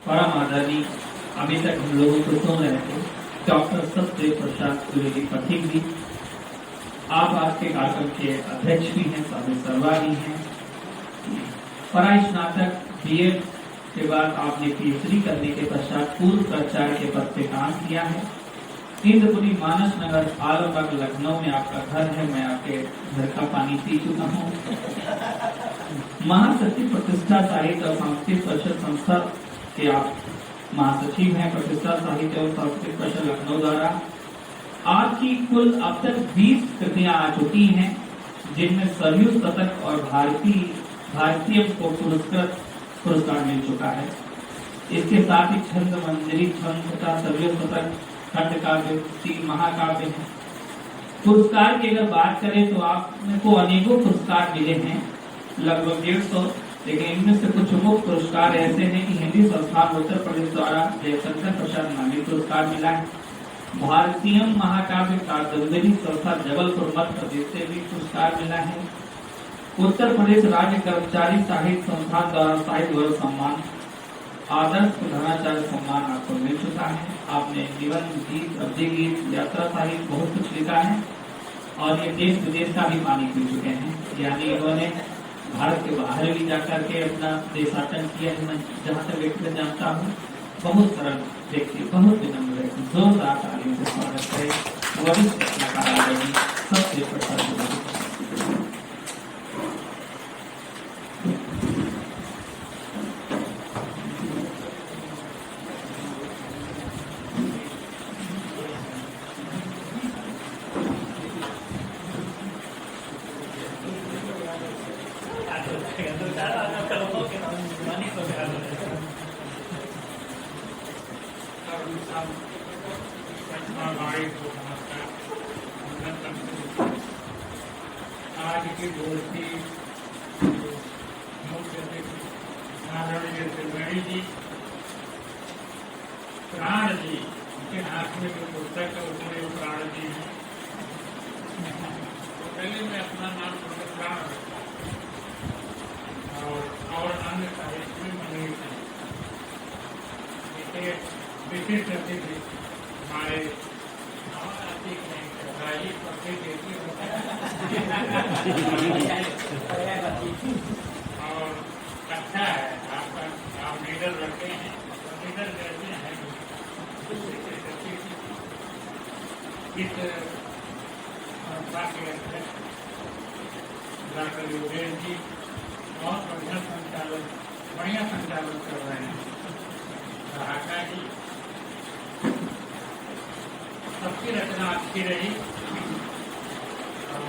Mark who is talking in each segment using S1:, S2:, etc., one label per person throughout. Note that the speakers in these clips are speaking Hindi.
S1: परम आदरणीय अभी तक हम लोगों को सुन रहे थे डॉक्टर सत्यदेव प्रसाद त्रिवेदी पथिक जी। आप आज के कार्यक्रम के अध्यक्ष भी हैं, स्वामी सर्वा भी हैं। पराई स्नातक बीएड के बाद आपने पीएचडी करने के पश्चात पूर्व प्राचार्य के पद पे काम किया है। इंद्रपुरी मानस नगर आलमबाग लखनऊ में आपका घर है। मैं आपके घर का पानी पी चुका हूँ। महासचिव प्रतिष्ठा साहित्य और सांस्कृतिक परिषद संस्था के आप महासचिव हैं। प्रतिष्ठा साहित्य और सांस्कृतिक परिषद लखनऊ द्वारा आपकी कुल अब तक 20 कृतियां आ चुकी हैं, जिनमें सरयू शतक और भारतीय को पुरस्कार मिल चुका है। इसके साथ ही छंद मंजरी छंद तथा सरयू शतक खंड काव्य 3 महाकाव्य है। पुरस्कार की अगर बात करें तो आपको अनेकों पुरस्कार मिले हैं, लगभग 150, लेकिन इनमें से कुछ मुख्य पुरस्कार ऐसे हैं कि हिंदी संस्थान उत्तर प्रदेश द्वारा जयशंकर प्रसाद नामी पुरस्कार मिला है। भारतीय महाकाव्य कादम्बरी संस्था जबलपुर मध्य प्रदेश से भी पुरस्कार मिला है। उत्तर प्रदेश राज्य कर्मचारी साहित्य संस्थान द्वारा साहित्य गौरव सम्मान, आदर्श प्रधानाचार्य सम्मान आपको मिल चुका है। आपने जीवन गीत, अवधि गीत, यात्रा साहित्य बहुत कुछ लिखा है और ये देश विदेश का भी पानी पी चुके हैं। यानी इन्होंने भारत के बाहर भी जाकर के अपना देशाटन किया है। मैं जहाँ तक व्यक्तिगत जानता हूँ, बहुत सरल व्यक्ति, बहुत विनम्र व्यक्ति। जोरदार तालियों से स्वागत करें वरिष्ठ कलाकार सबसे प्रसन्न।
S2: आज की गोष्ठी मुख्य अतिथि आदरणीय त्रिवेदी जी, प्राण जी, उनके हाथ में जो पुस्तक है उसमें वो प्राण जी है। तो पहले मैं अपना नाम प्राण और अन्य साहित्य में मनीष है। विशिष्ट अतिथि हमारे और अच्छा है आपका, आप लीडर रखे हैं, लीडर कैसे हैं इस संस्था के अध्यक्ष डॉक्टर योगेश जी बहुत बढ़िया संचालन कर रहे हैं। सहाका जी, सबकी रचना अच्छी रही और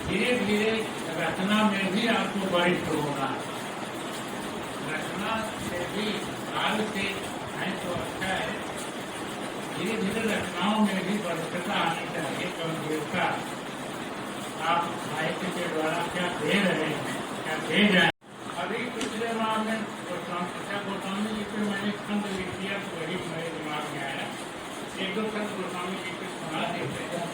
S2: धीरे धीरे रचना में भी आपको वरिष्ठ होना है। रचना से भी काल से है तो अच्छा है, धीरे धीरे रचनाओं में भी वरिष्ठता आनी चाहिए। गंभीरता आप साहित्य के द्वारा क्या दे रहे हैं, क्या दे जाए। अभी पिछले माह में गोस्वामी जी पे मैंने खंड लिख दिया तो वही मेरे दिमाग में आया। एक दो खंड गोस्वामी जी पे सुना देते हैं।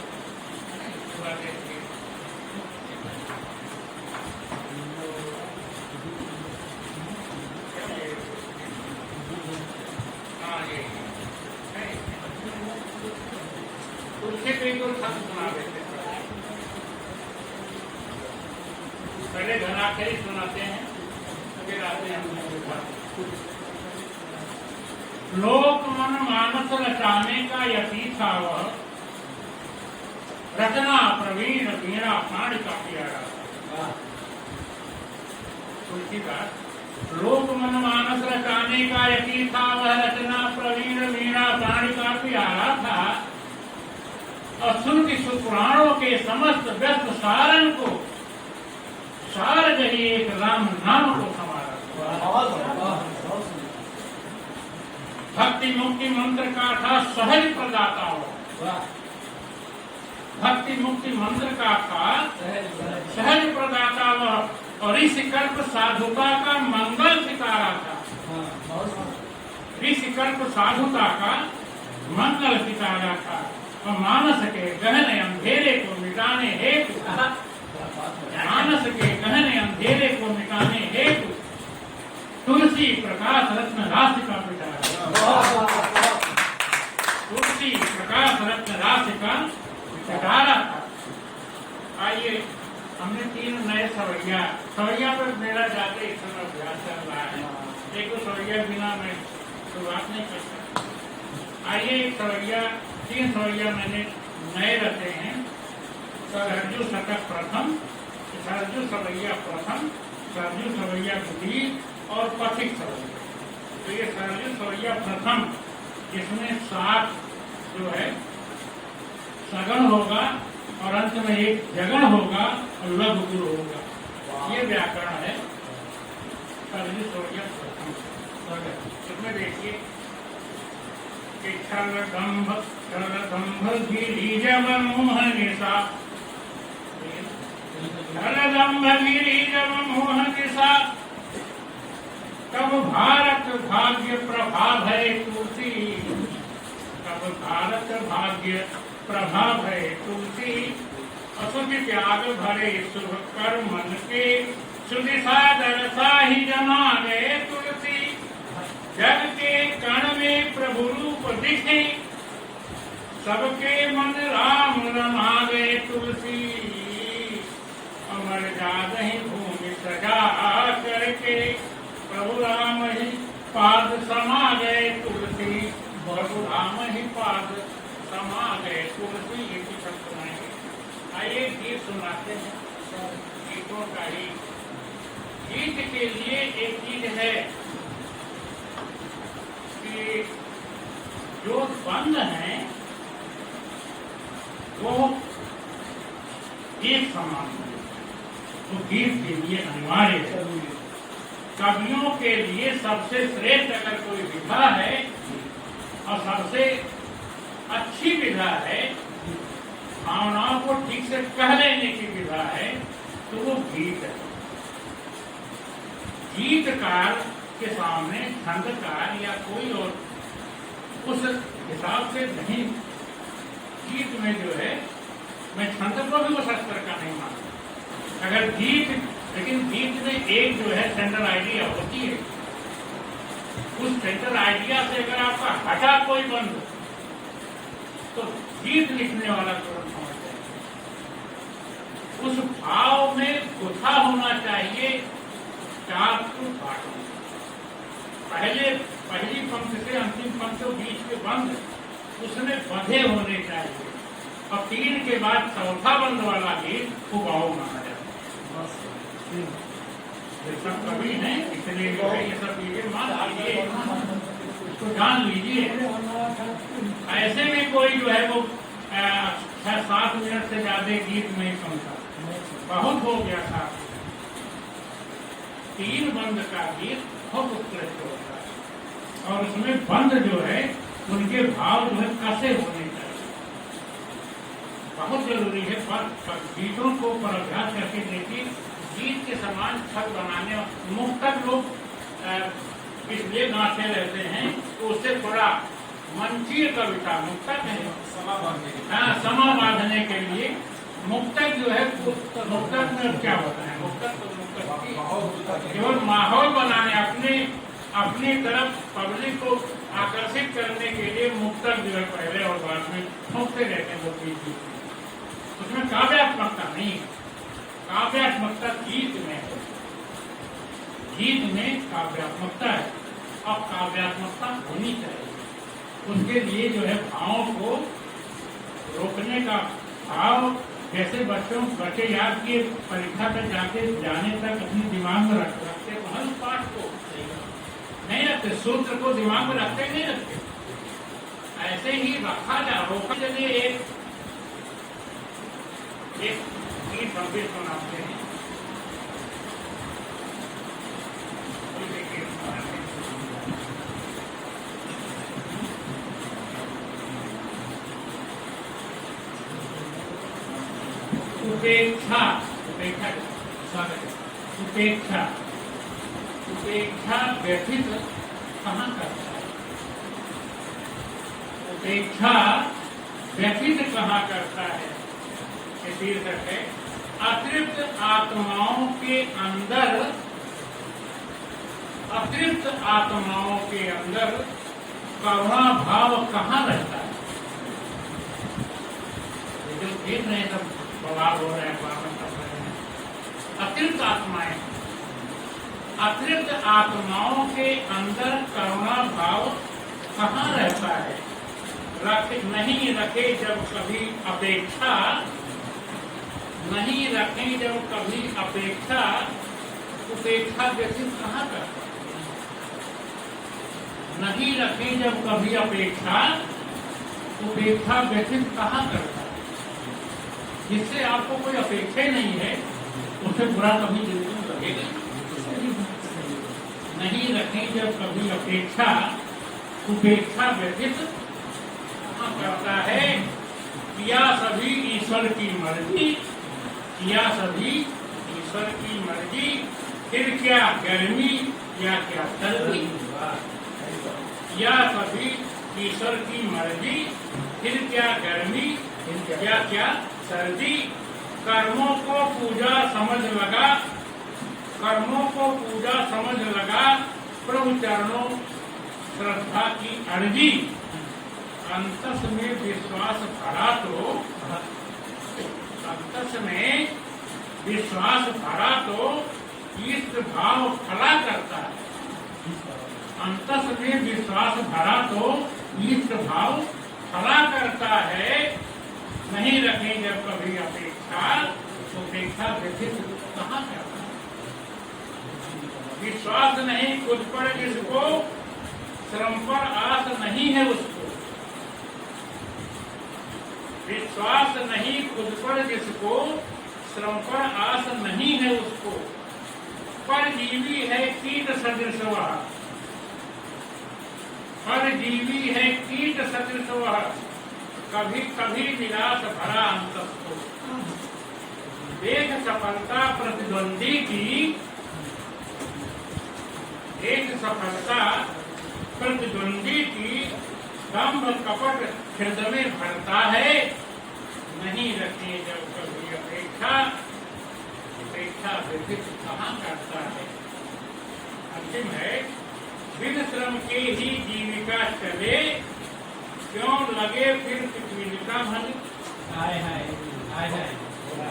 S2: उसके पे एक दो खंड सुना देते हैं। पहले घनाक्षरी सुनाते हैं, फिर आते हैं लोक मन मानस रचाने का यती था वह, रचना प्रवीण वीणा प्राण का प्यारा। तुलसीदास लोक मन मानस रचाने का यती था वह, रचना प्रवीण वीणा प्राण का प्यारा था। और सुन की सुपुराणों के समस्त व्यस्त सारण को सार जही एक राम नाम को हमारा। भक्ति मुक्ति मंत्र का था सहज प्रदाता हो। भक्ति मुक्ति मंत्र का था सहज प्रदाता वह, और इस कल्प साधुता का मंगल सितारा था। इस कल्प साधुता का मंगल सितारा था। और मानस के गहन अंधेरे को मिटाने हेतु, मानस के गहन अंधेरे को मिटाने हेतु तुलसी प्रकाश रत्न राशि का पिटारा, तुलसी प्रकाश रत्न राशि का पिटारा था। आइए, हमने 3 नए सवैया पर मेरा ज्यादा इस समय अभ्यास चल रहा है, एक सवैया बिना मैं शुरुआत नहीं कर सकता। आइए, 3 सवैया मैंने नए रखे हैं। सरजू शतक प्रथम, सरजू सवैया प्रथम, सरजू सवैया द्वितीय और पथिक सवैया। तो ये सरजू सवैया प्रथम, इसमें 7 जो है सगुण होगा और अंत में एक जगण होगा और लघु गुरु होगा। ये व्याकरण है सरजू सवैया प्रथम। इसमें देखिए कि छल दंभ गिरिज मोहन निशा, छल दंभ गिरिज मोहन निशा, कब भारत भाग्य प्रभाव है तुलसी, कब भारत भाग्य प्रभाव है तुलसी, असुख त्याग भरे शुभ कर्म मन के, सुदिशा दरसा ही जमा गए तुलसी, जग के कण में प्रभु रूप दिखे, सबके मन राम रमा गए तुलसी, अमर जादहि भूमि सजा करके, प्रभु राम ही पाद समा गए तुलसी, प्रभु राम ही पाद समा गए तुलसी। ये भी सब सुनाएंगे। आइए गीत सुनाते हैं, गीतों का ही। गीत के लिए एक चीज है कि जो बंद है वो एक समान है, तो गीत के लिए अनिवार्य है। कवियों के लिए सबसे श्रेष्ठ अगर कोई विधा है और सबसे अच्छी विधा है, भावनाओं को ठीक से कह लेने की विधा है, तो वो गीत है। गीतकार के सामने छंदकार या कोई और उस हिसाब से नहीं, गीत में जो है मैं छंद को भी उस स्तर का नहीं मानता। अगर गीत, लेकिन गीत में एक जो है सेंट्रल आइडिया होती है, उस सेंट्रल आइडिया से अगर आपका हटा कोई बंद, तो गीत लिखने वाला तुरंत समझ जाए। उस भाव में गुथा होना चाहिए 4 टू 8। पहली पंक्ति से अंतिम पंक्ति बीच के बंद उसमें बंधे होने चाहिए, और 3 के बाद चौथा बंद वाला गीत उबाऊ माना जाता है। ये सब कवि हैं, इसलिए जो है ये सब चीजें मान लीजिए, इसको जान लीजिए। ऐसे में कोई जो है वो 6-7 मिनट से ज्यादा गीत नहीं सुनता, बहुत हो गया था। 3 बंद का गीत बहुत उत्कृष्ट होता है, और उसमें बंद जो है उनके भाव जो है कसे होने चाहिए, बहुत जरूरी है। पर गीतों को पर अभ्यास करके देखिए, गीत के समान छल बनाने मुक्तक लोग इसलिए गाते रहते हैं तो उससे थोड़ा मंचीय कविता, मुक्तक है समा बांधने के लिए। मुक्तक जो है, मुक्तक में क्या होता है, मुक्तक तो मुक्तक केवल माहौल बनाने, अपनी तरफ पब्लिक को आकर्षित करने के लिए मुक्तक जो है पहले और बाद में मुक्ते रहते हैं लोग गीत। उसमें काव्यात्मकता नहीं है, काव्यात्मकता गीत में है, गीत में काव्यात्मकता है, और काव्यात्मकता होनी चाहिए। उसके लिए जो है भावों को रोकने का भाव, जैसे बच्चे याद किए परीक्षा तक जाने तक अपने दिमाग में रखते तो हर पाठ को नहीं रखते, सूत्र को दिमाग में रखते नहीं रखते, ऐसे ही रखा जा रोका। चलिए एक गीत संदेश सुनाते हैं। उपेक्षा, उपेक्षा उपेक्षा उपेक्षा व्यथित कहाँ करता है, उपेक्षा व्यथित कहाँ करता है। शीर्षक है अतृप्त आत्माओं के अंदर अतृप्त आत्माओं के अंदर करुणा भाव कहाँ रहता है? ये जो देख रहे हैं सब बवाल हो रहे हैं, पावन कर रहे हैं, अतृप्त आत्माएं, अतृप्त आत्माओं के अंदर करुणा भाव कहाँ रहता है? नहीं रखे जब कभी अपेक्षा, नहीं रखें जब कभी अपेक्षा, उपेक्षा व्यतीत कहाँ करता है? नहीं रखें जब कभी अपेक्षा, उपेक्षा व्यतीत कहाँ करता है? जिससे आपको कोई अपेक्षा ही नहीं है, उससे बुरा कभी दिल में लगेगा नहीं। रखें जब कभी अपेक्षा, उपेक्षा व्यतीत कहाँ करता है? किया सभी ईश्वर की मर्जी, किया सभी ईश्वर की मर्जी, फिर क्या गर्मी या क्या सर्दी? या सभी ईश्वर की मर्जी, फिर क्या गर्मी या क्या सर्दी? कर्मों को पूजा समझ लगा, कर्मों को पूजा समझ लगा, प्रभु चरणों श्रद्धा की अर्जी। अंतस में विश्वास भरा तो, अंतस में विश्वास भरा तो इष्ट भाव फला करता है। अंतस में विश्वास भरा तो इष्ट भाव फला करता है। नहीं रखें जब कभी अपेक्षा, उपेक्षा व्यतीत कहाँ करता है? विश्वास नहीं खुद पर जिसको, श्रम पर आस नहीं है उसको। विश्वास नहीं खुद पर जिसको, श्रम पर आस नहीं है उसको। परजीवी है कीट सदृश वह, परजीवी है कीट सदृश वह, कभी कभी निराश भरा अंतस को। देख सफलता प्रतिद्वंदी की, एक सफलता प्रतिद्वंदी की, दम्भ कपट हृदय में भरता है। नहीं रखे जब कभी अपेक्षा, उपेक्षा व्यतीत कहाँ करता है? अंतिम है, बिन श्रम के ही जीविका चले, क्यों लगे फिर पिपीलिका भले?
S1: हाय हाय हाय हाय,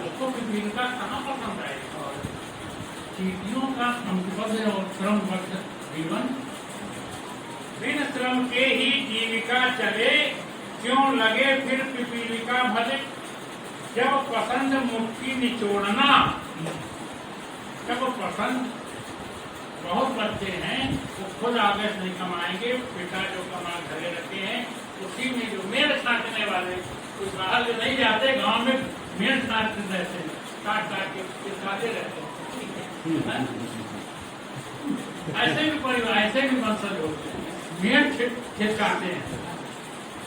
S2: उसको पिपीलिका कहाँ पसंद आएगा? चीटियों का अंतबद्ध और श्रमबद्ध जीवन। बिन श्रम के ही जीविका चले, क्यों लगे फिर पिपीलिका भले? जब पसंद मुट्ठी निचोड़ना, जब पसंद, बहुत बच्चे हैं वो खुद आगे नहीं कमाएंगे, पिता जो कमा घरे रखे हैं उसी में जो मेड़ छाटने वाले, कुछ बाहर जो नहीं जाते, गांव में मेड़ छाटते रहते हैं, काट काट के चिपकाते रहते हैं। ऐसे भी परिवार, ऐसे भी वंशज होते हैं, मेड़ छिटकाते हैं।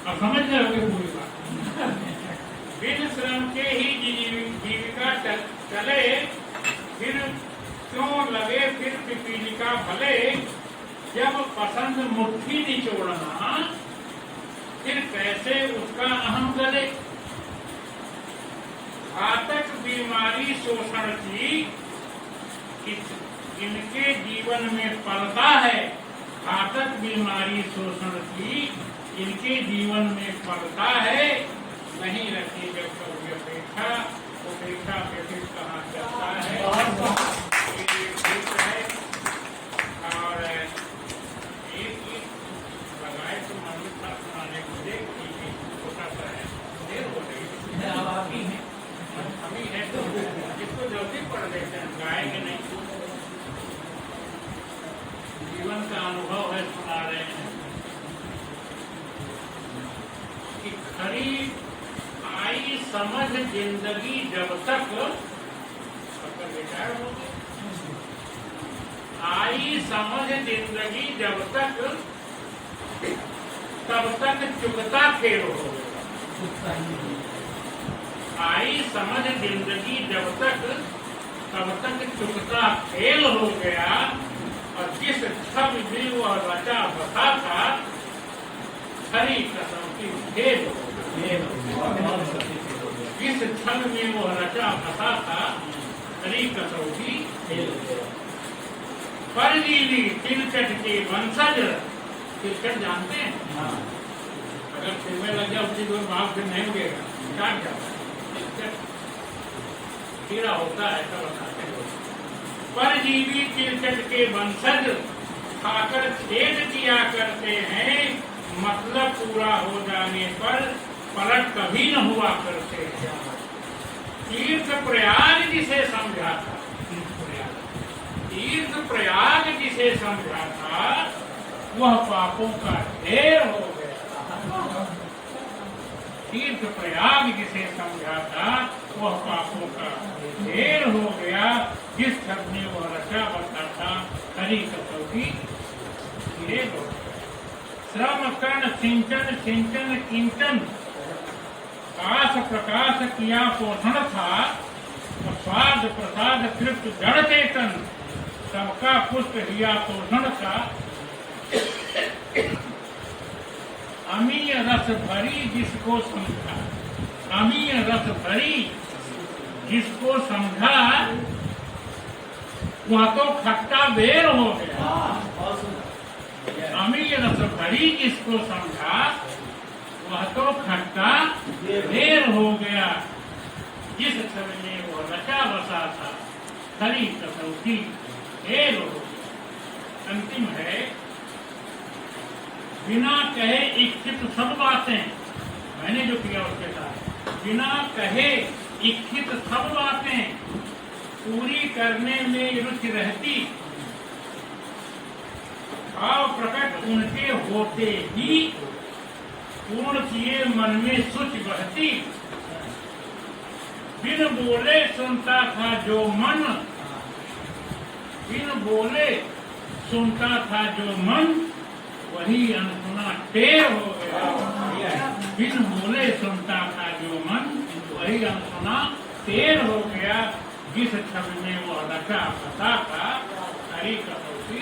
S2: अब समझ गए होंगे पूरी बात। बिन श्रम के ही जीविका चले, फिर क्यों लगे फिर पिपीलिका भले? जब पसंद मुट्ठी निचोड़ना, फिर कैसे उसका अहम गले? घातक बीमारी शोषण की इनके जीवन में पलता है। घातक बीमारी शोषण की इनके जीवन में पलता है। नहीं रखी जब कभी अपेक्षा, उपेक्षा व्यतीत कहाँ करता है? और एक लगाए तो मंदिर था सुनाने को, देख छोटा सा है, देर हो गई,
S1: अब आप ही हैं,
S2: अभी है तो इसको जल्दी पढ़ देते हैं, गाएंगे नहीं। जीवन का अनुभव है, सुना रहे हैं कि खरी आई समझ जिंदगी जब तक रिटायर हो गए, आई समझ जिंदगी जब तक, तब तक चुकता खेल हो गया। आई समझ जिंदगी जब तक, तब तक चुकता खेल हो गया। और जिस छवि में वह रचा बसा था, खरी कसम की खेल हो गया। जिस छवि में वह रचा बसा था, खरी कसम की खेल हो गया। परजीवी तिलकट के वंशज, तिलकट जानते हैं? अगर सिर में लग जाए उसी दूर भाव फिर नहीं उगेगा, काट जाता है, कीड़ा होता है, ऐसा बताते हैं। परजीवी तिलकट के वंशज खाकर छेद किया करते हैं, मतलब पूरा हो जाने पर पलट कभी न हुआ करते हैं। तीर्थ प्रयाग जिसे समझा था, तीर्थ प्रयाग जिसे समझा था, वह पापों का ढेर हो गया। तीर्थ प्रयाग जिसे समझा था, वह पापों का ढेर हो गया। जिस शब्द ने वह रचा बता था, हरि कसौटी ढेर हो गया। श्रम कर्ण सिंचन सिंचन किंचन, काश प्रकाश किया पोषण था, स्वाद प्रसाद तृप्त जड़ चेतन, सबका पुष्ट किया पोषण था। अमीय रस भरी जिसको समझा, अमीय रस भरी जिसको समझा, वह तो खट्टा बेर हो गया। अमीय रस भरी जिसको समझा, वह तो खट्टा बेर हो गया। जिस समय में वो रचा बसा था, खरी कसौटी ढेर हो गया। अंतिम है, बिना कहे इच्छित सब बातें, मैंने जो किया उसके साथ, बिना कहे इच्छित सब बातें पूरी करने में रुचि रहती, भाव प्रकट उनके होते ही पूर्ण किए मन में सुच बहती। बिन बोले सुनता था जो मन, बिन बोले सुनता था जो मन, वही अनसुना टेर हो गया। बिन बोले सुनता था जो मन, वही अनसुना टेर हो गया। जिस छवि में वह रचा बसा था, हरि कसौटी